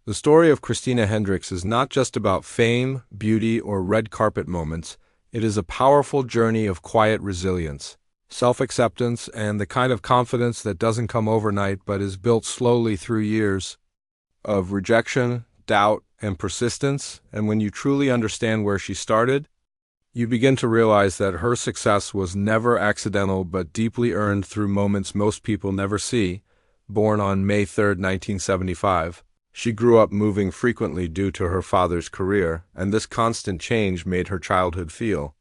The story of Christina Hendricks is not just about fame, beauty, or red carpet moments. It is a powerful journey of quiet resilience, self-acceptance, and the kind of confidence that doesn't come overnight but is built slowly through years of rejection, doubt, and persistence. And when you truly understand where she started, you begin to realize that her success was never accidental but deeply earned through moments most people never see. Born on May 3, 1975, she grew up moving frequently due to her father's career, and this constant change made her childhood feel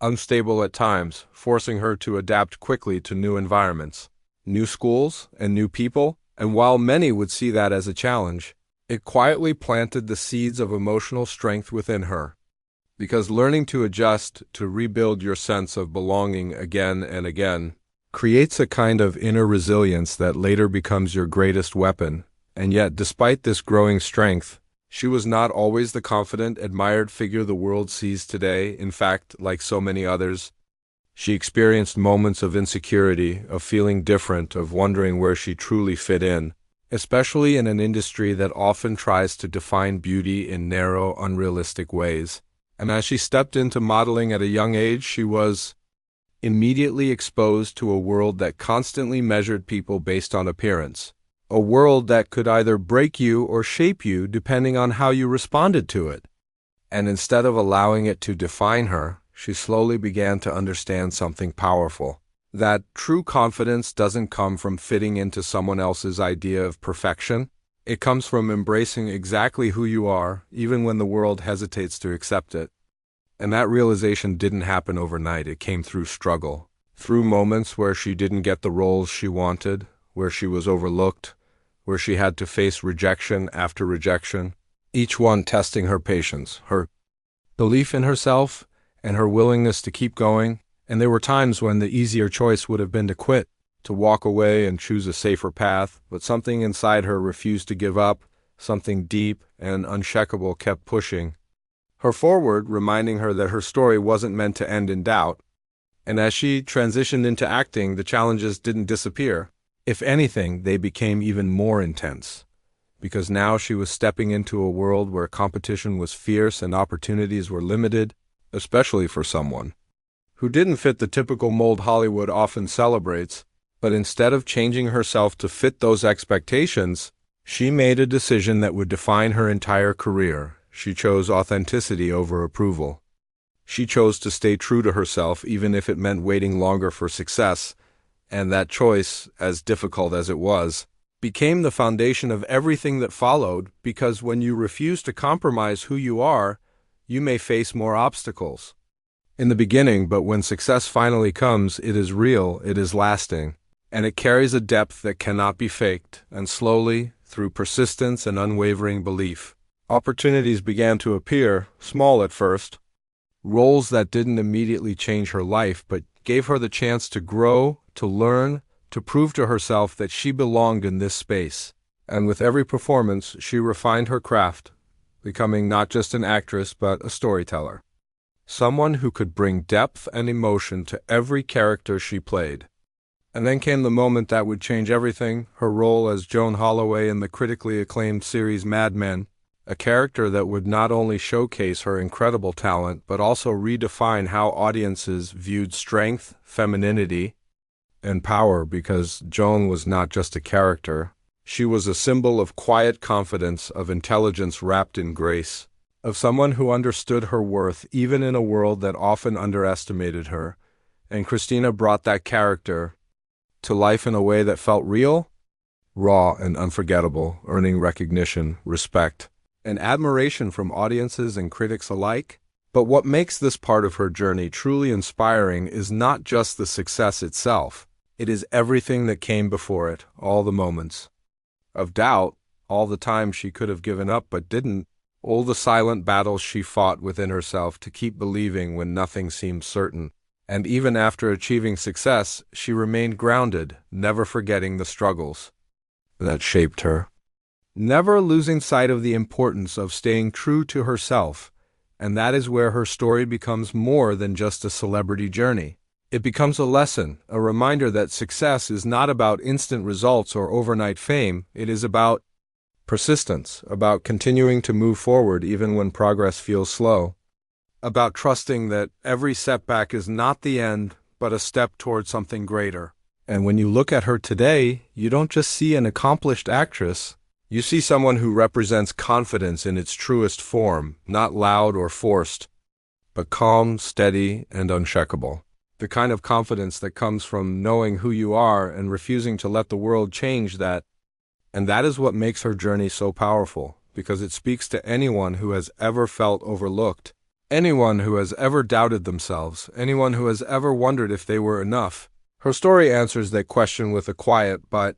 unstable at times, forcing her to adapt quickly to new environments, new schools, and new people. And while many would see that as a challenge, it quietly planted the seeds of emotional strength within her. Because learning to adjust, to rebuild your sense of belonging again and again, creates a kind of inner resilience that later becomes your greatest weapon. And yet, despite this growing strength, she was not always the confident, admired figure the world sees today. In fact, like so many others, she experienced moments of insecurity, of feeling different, of wondering where she truly fit in, especially in an industry that often tries to define beauty in narrow, unrealistic ways. And as she stepped into modeling at a young age, she was immediately exposed to a world that constantly measured people based on appearance. A world that could either break you or shape you depending on how you responded to it. And instead of allowing it to define her, she slowly began to understand something powerful. That true confidence doesn't come from fitting into someone else's idea of perfection. It comes from embracing exactly who you are, even when the world hesitates to accept it. And that realization didn't happen overnight. It came through struggle, through moments where she didn't get the roles she wanted, where she was overlooked, where she had to face rejection after rejection, each one testing her patience, her belief in herself, and her willingness to keep going. And there were times when the easier choice would have been to quit, to walk away and choose a safer path, but something inside her refused to give up. Something deep and unshakable kept pushing her forward, reminding her that her story wasn't meant to end in doubt. And as she transitioned into acting, the challenges didn't disappear. If anything, they became even more intense, because now she was stepping into a world where competition was fierce and opportunities were limited, especially for someone who didn't fit the typical mold Hollywood often celebrates. But instead of changing herself to fit those expectations, she made a decision that would define her entire career. She chose authenticity over approval. She chose to stay true to herself, even if it meant waiting longer for success. And that choice, as difficult as it was, became the foundation of everything that followed, because when you refuse to compromise who you are, you may face more obstacles in the beginning, but when success finally comes, it is real, it is lasting, and it carries a depth that cannot be faked. And slowly, through persistence and unwavering belief, opportunities began to appear, small at first, roles that didn't immediately change her life, but gave her the chance to grow, to learn, to prove to herself that she belonged in this space. And with every performance, she refined her craft, becoming not just an actress but a storyteller. Someone who could bring depth and emotion to every character she played. And then came the moment that would change everything, her role as Joan Holloway in the critically acclaimed series Mad Men, a character that would not only showcase her incredible talent, but also redefine how audiences viewed strength, femininity, and power, because Joan was not just a character. She was a symbol of quiet confidence, of intelligence wrapped in grace, of someone who understood her worth even in a world that often underestimated her. And Christina brought that character to life in a way that felt real, raw, and unforgettable, earning recognition, respect, and admiration from audiences and critics alike. But what makes this part of her journey truly inspiring is not just the success itself. It is everything that came before it, all the moments of doubt, all the times she could have given up but didn't, all the silent battles she fought within herself to keep believing when nothing seemed certain. And even after achieving success, she remained grounded, never forgetting the struggles that shaped her, never losing sight of the importance of staying true to herself. And that is where her story becomes more than just a celebrity journey. It becomes a lesson, a reminder that success is not about instant results or overnight fame. It is about persistence, about continuing to move forward even when progress feels slow, about trusting that every setback is not the end, but a step toward something greater. And when you look at her today, you don't just see an accomplished actress. You see someone who represents confidence in its truest form, not loud or forced, but calm, steady, and unshakable. The kind of confidence that comes from knowing who you are and refusing to let the world change that. And that is what makes her journey so powerful, because it speaks to anyone who has ever felt overlooked, anyone who has ever doubted themselves, anyone who has ever wondered if they were enough. Her story answers that question with a quiet but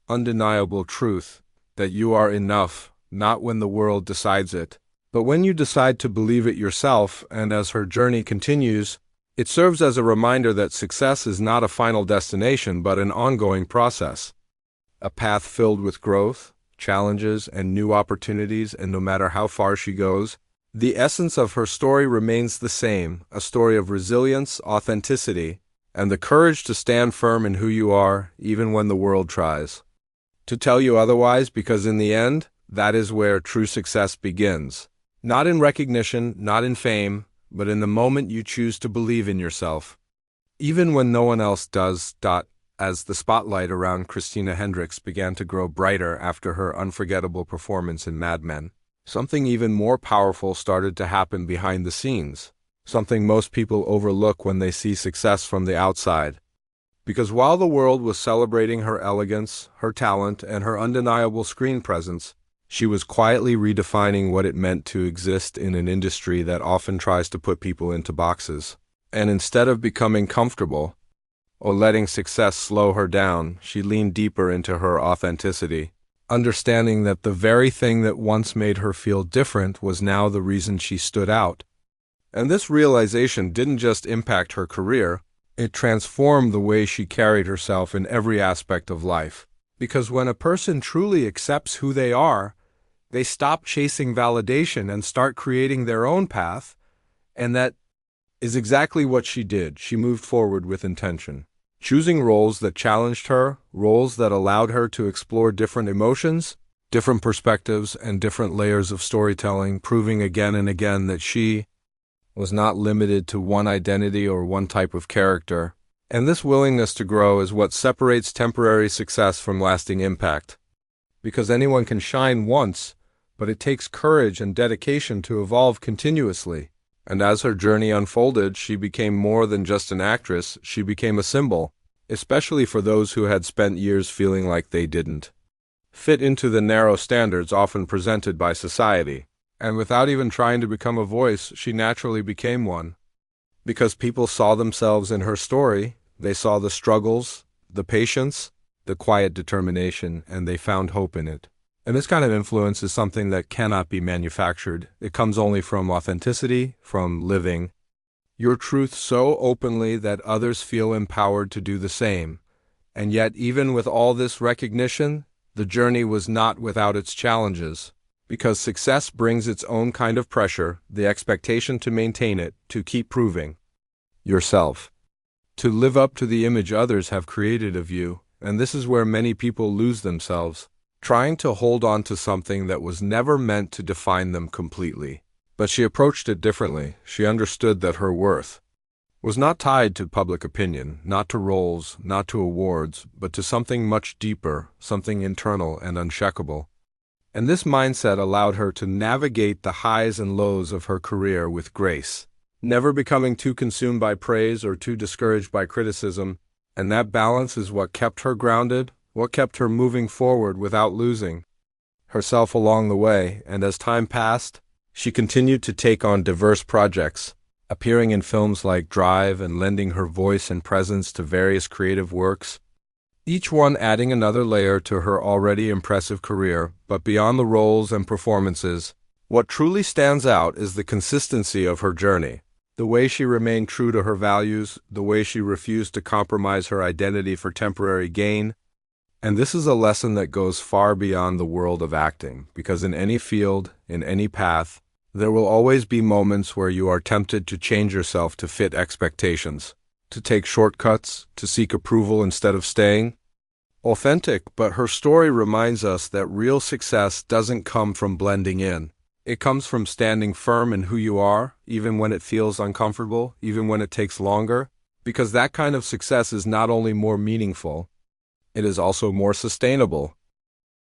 undeniable truth, that you are enough, not when the world decides it, but when you decide to believe it yourself. And as her journey continues, it serves as a reminder that success is not a final destination but an ongoing process, a path filled with growth, challenges, and new opportunities. And no matter how far she goes, the essence of her story remains the same, a story of resilience, authenticity, and the courage to stand firm in who you are, even when the world tries to tell you otherwise, because in the end, that is where true success begins. Not in recognition, not in fame, but in the moment you choose to believe in yourself, even when no one else does. As the spotlight around Christina Hendricks began to grow brighter after her unforgettable performance in Mad Men, something even more powerful started to happen behind the scenes, something most people overlook when they see success from the outside. Because while the world was celebrating her elegance, her talent, and her undeniable screen presence, she was quietly redefining what it meant to exist in an industry that often tries to put people into boxes. And instead of becoming comfortable or letting success slow her down, she leaned deeper into her authenticity, understanding that the very thing that once made her feel different was now the reason she stood out. And this realization didn't just impact her career, it transformed the way she carried herself in every aspect of life. Because when a person truly accepts who they are, they stop chasing validation and start creating their own path, and that is exactly what she did. She moved forward with intention, choosing roles that challenged her, roles that allowed her to explore different emotions, different perspectives, and different layers of storytelling, proving again and again that she was not limited to one identity or one type of character. And this willingness to grow is what separates temporary success from lasting impact. Because anyone can shine once, but it takes courage and dedication to evolve continuously. And as her journey unfolded, she became more than just an actress, she became a symbol, especially for those who had spent years feeling like they didn't fit into the narrow standards often presented by society. And without even trying to become a voice, she naturally became one. Because people saw themselves in her story, they saw the struggles, the patience, the quiet determination, and they found hope in it. And this kind of influence is something that cannot be manufactured. It comes only from authenticity, from living your truth so openly that others feel empowered to do the same. And yet, even with all this recognition, the journey was not without its challenges. Because success brings its own kind of pressure, the expectation to maintain it, to keep proving yourself, to live up to the image others have created of you. And this is where many people lose themselves, trying to hold on to something that was never meant to define them completely. But she approached it differently. She understood that her worth was not tied to public opinion, not to roles, not to awards, but to something much deeper, something internal and unshakable. And this mindset allowed her to navigate the highs and lows of her career with grace, never becoming too consumed by praise or too discouraged by criticism. And that balance is what kept her grounded, what kept her moving forward without losing herself along the way. And as time passed, she continued to take on diverse projects, appearing in films like Drive and lending her voice and presence to various creative works, each one adding another layer to her already impressive career. But beyond the roles and performances, what truly stands out is the consistency of her journey, the way she remained true to her values, the way she refused to compromise her identity for temporary gain. And this is a lesson that goes far beyond the world of acting, because in any field, in any path, there will always be moments where you are tempted to change yourself to fit expectations, to take shortcuts, to seek approval instead of staying. authentic, but her story reminds us that real success doesn't come from blending in. It comes from standing firm in who you are, even when it feels uncomfortable, even when it takes longer, because that kind of success is not only more meaningful, it is also more sustainable.